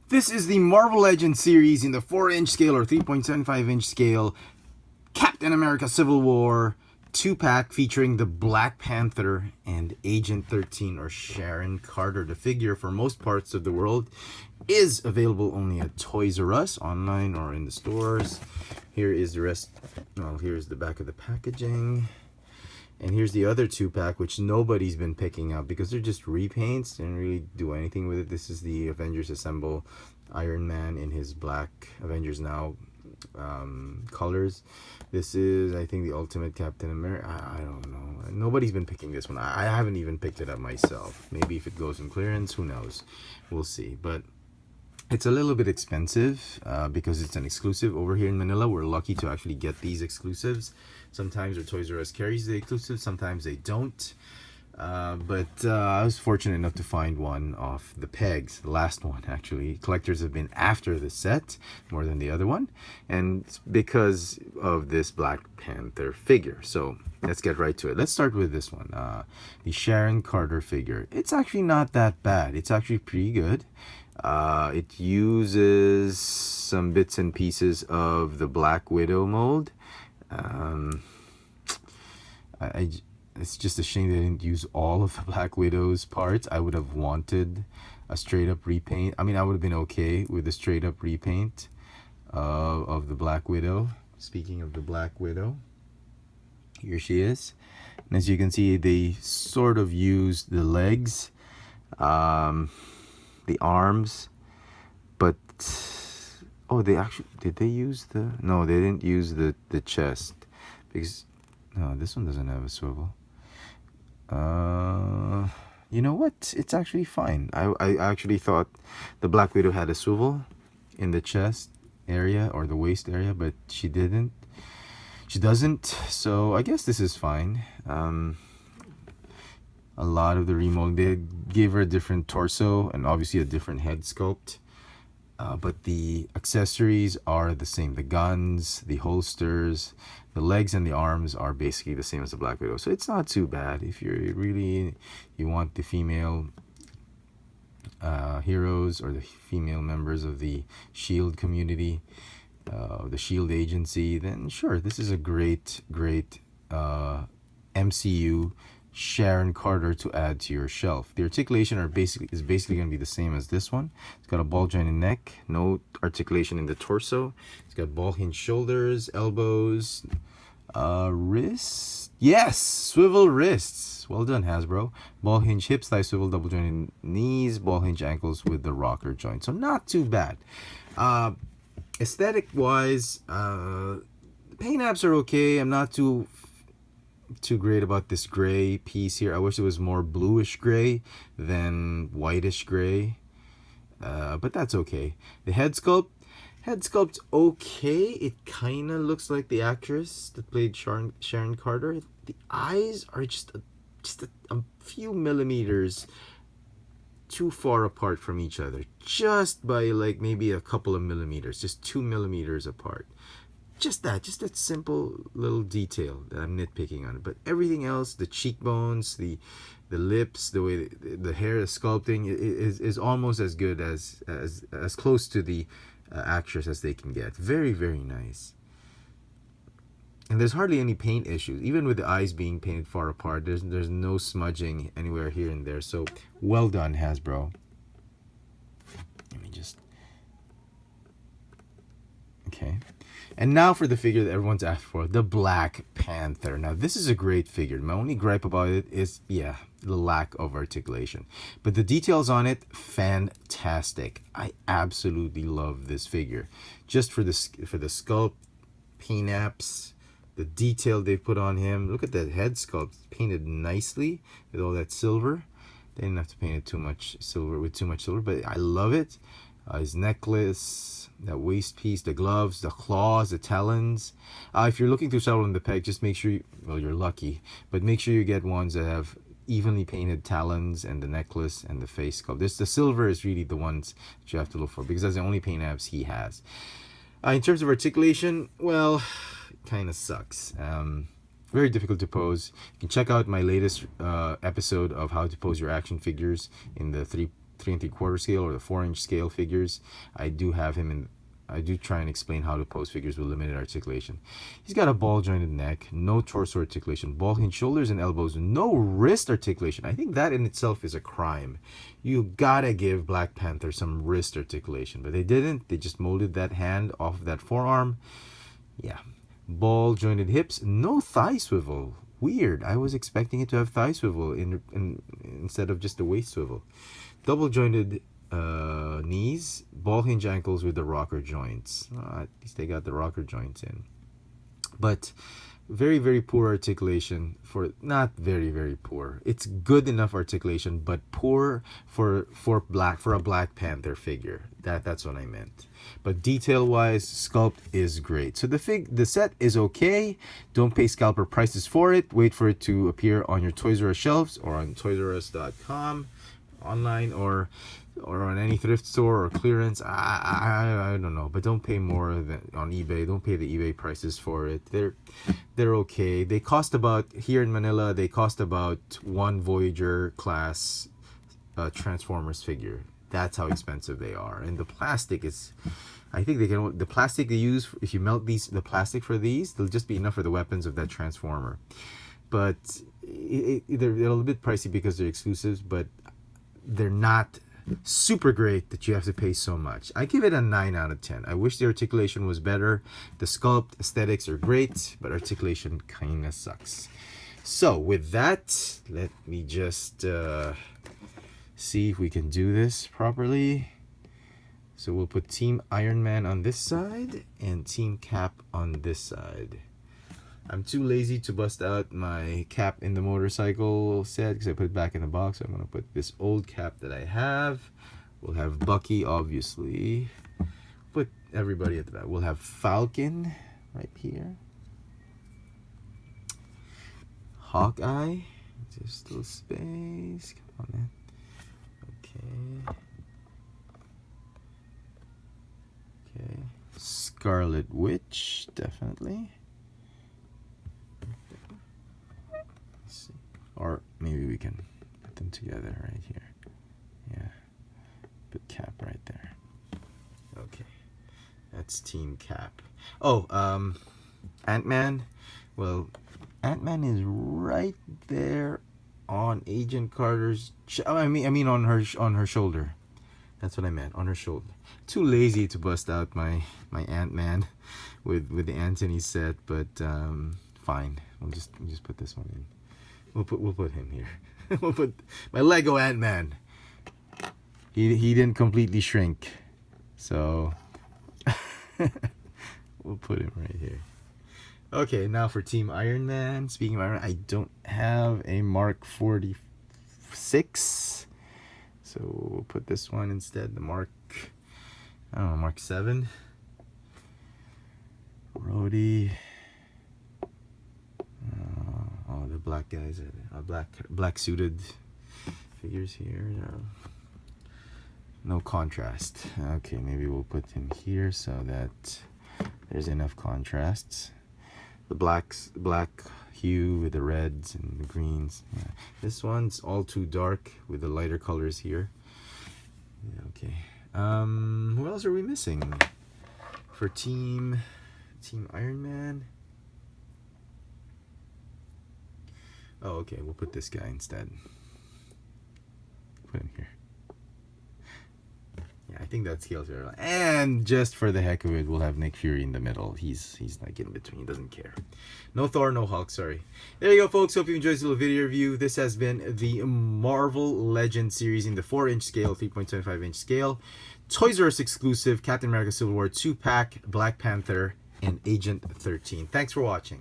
This is the Marvel Legends series in the 4-inch scale or 3.75-inch scale Captain America Civil War 2-pack featuring the Black Panther and Agent 13 or Sharon Carter. The figure for most parts of the world is available only at Toys R Us, online or in the stores. Here is the rest. Well, here's the back of the packaging. And here's the other 2-pack, which nobody's been picking up because they're just repaints. They didn't really do anything with it. This is the Avengers Assemble Iron Man in his black Avengers Now colors. This is, I think, the Ultimate Captain America. I don't know. Nobody's been picking this one. I haven't even picked it up myself. Maybe if it goes in clearance, who knows? We'll see. But it's a little bit expensive because it's an exclusive. Over here in Manila, we're lucky to actually get these exclusives. Sometimes our Toys R Us carries the exclusive, sometimes they don't. But I was fortunate enough to find one off the pegs, the last one actually. Collectors have been after the set more than the other one, and it's because of this Black Panther figure. So let's get right to it. Let's start with this one, the Sharon Carter figure. It's actually not that bad. It's actually pretty good. It uses some bits and pieces of the Black Widow mold. It's just a shame they didn't use all of the Black Widow's parts. I would have wanted a straight up repaint. I mean, I would have been okay with a straight up repaint of the Black Widow. Speaking of the Black Widow, here she is. And as you can see, they sort of used the legs, the arms, but oh, they actually, did they use the, no, they didn't use the chest, because, no, this one doesn't have a swivel. You know what? It's actually fine. I actually thought the Black Widow had a swivel in the chest area or the waist area, but she didn't. She doesn't, so I guess this is fine. A lot of the remold, they gave her a different torso and obviously a different head sculpt. But the accessories are the same. The guns, the holsters, the legs and the arms are basically the same as the Black Widow. So it's not too bad if you want the female heroes or the female members of the SHIELD community, the SHIELD agency, then sure, this is a great MCU Sharon Carter to add to your shelf. The articulation is basically going to be the same as this one. It's got a ball jointed neck, no articulation in the torso. It's got ball hinge shoulders, elbows, wrists. Yes, swivel wrists. Well done, Hasbro. Ball hinge hips, thigh swivel, double jointed knees, ball hinge ankles with the rocker joint. So not too bad. Aesthetic wise, the paint apps are okay. I'm not too great about this gray piece here. I wish it was more bluish gray than whitish gray, but that's okay. The head sculpt's okay. It kind of looks like the actress that played Sharon Carter. The eyes are just a few millimeters too far apart from each other, just by like maybe a couple of millimeters, just 2 millimeters apart. Just that simple little detail that I'm nitpicking on. But everything else, the cheekbones, the lips, the way the hair is sculpting is almost as good as close to the actress as they can get. Very, very nice. And there's hardly any paint issues. Even with the eyes being painted far apart, there's no smudging anywhere here and there. So well done, Hasbro. Let me just, okay. And now for the figure that everyone's asked for, the Black Panther. Now, this is a great figure. My only gripe about it is, yeah, the lack of articulation. But the details on it, fantastic. I absolutely love this figure. Just for the sculpt, paint apps, the detail they put on him. Look at that head sculpt, painted nicely with all that silver. They didn't have to paint it too much silver, but I love it. His necklace, that waist piece, the gloves, the claws, the talons. If you're looking through several in the pack, just make sure you're lucky, but make sure you get ones that have evenly painted talons and the necklace and the face sculpt. The silver is really the ones that you have to look for because that's the only paint apps he has. In terms of articulation, well, it kind of sucks. Very difficult to pose. You can check out my latest episode of how to pose your action figures in the 3 3/4 scale or the 4-inch scale figures, I do have him in. I do try and explain how to pose figures with limited articulation. He's got a ball jointed neck, no torso articulation, ball hinge shoulders and elbows, no wrist articulation. I think that in itself is a crime. You gotta give Black Panther some wrist articulation, but they didn't. They just molded that hand off of that forearm. Yeah. Ball jointed hips, no thigh swivel. Weird. I was expecting it to have thigh swivel instead of just a waist swivel. Double jointed knees, ball hinge ankles with the rocker joints. At least they got the rocker joints in. But very, very poor articulation for, not very, very poor. It's good enough articulation, but poor for a Black Panther figure. That's what I meant. But detail wise, sculpt is great. So the set is okay. Don't pay scalper prices for it. Wait for it to appear on your Toys R Us shelves or on toysrus.com online or on any thrift store or clearance. I don't know, but don't pay more than on eBay. Don't pay the eBay prices for it. They're okay. They cost about, here in Manila, they cost about one Voyager class Transformers figure. That's how expensive they are. And the plastic is, I think the plastic they use, if you melt the plastic for these, they'll just be enough for the weapons of that Transformer. But they're a little bit pricey because they're exclusives, but they're not super great that you have to pay so much. I give it a 9 out of 10. I wish the articulation was better. The sculpt aesthetics are great, but articulation kind of sucks. So with that, let me just see if we can do this properly. So we'll put Team Iron Man on this side and Team Cap on this side. I'm too lazy to bust out my cap in the motorcycle set because I put it back in the box. So I'm going to put this old cap that I have. We'll have Bucky, obviously. Put everybody at the back. We'll have Falcon right here. Hawkeye. Just a little space. Come on, man. Okay. Okay. Scarlet Witch, definitely. Or maybe we can put them together right here. Yeah. Put Cap right there. Okay. That's Team Cap. Oh, Ant-Man. Well, Ant-Man is right there on Agent Carter's I mean on her shoulder. That's what I meant, on her shoulder. Too lazy to bust out my Ant-Man with the Anthony set, but fine. We'll just put this one in. We'll put him here. We'll put my Lego Ant-Man. He didn't completely shrink, so we'll put him right here. Okay, now for Team Iron Man. Speaking of Iron Man, I don't have a Mark 46, so we'll put this one instead. The Mark, I don't know, Mark 7. Rhodey. Oh, the black guys are black suited figures here. No contrast. Okay, maybe we'll put him here so that there's enough contrasts. The black hue with the reds and the greens. Yeah. This one's all too dark with the lighter colors here. Yeah, okay. Who else are we missing for Team Iron Man? Oh, okay, we'll put this guy instead. Put him here. Yeah, I think that scales very well. And just for the heck of it, we'll have Nick Fury in the middle. He's like in between, he doesn't care. No Thor, no Hulk, sorry. There you go, folks. Hope you enjoyed this little video review. This has been the Marvel Legends series in the 4-inch scale, 3.75-inch scale. Toys R Us exclusive, Captain America Civil War 2-pack, Black Panther, and Agent 13. Thanks for watching.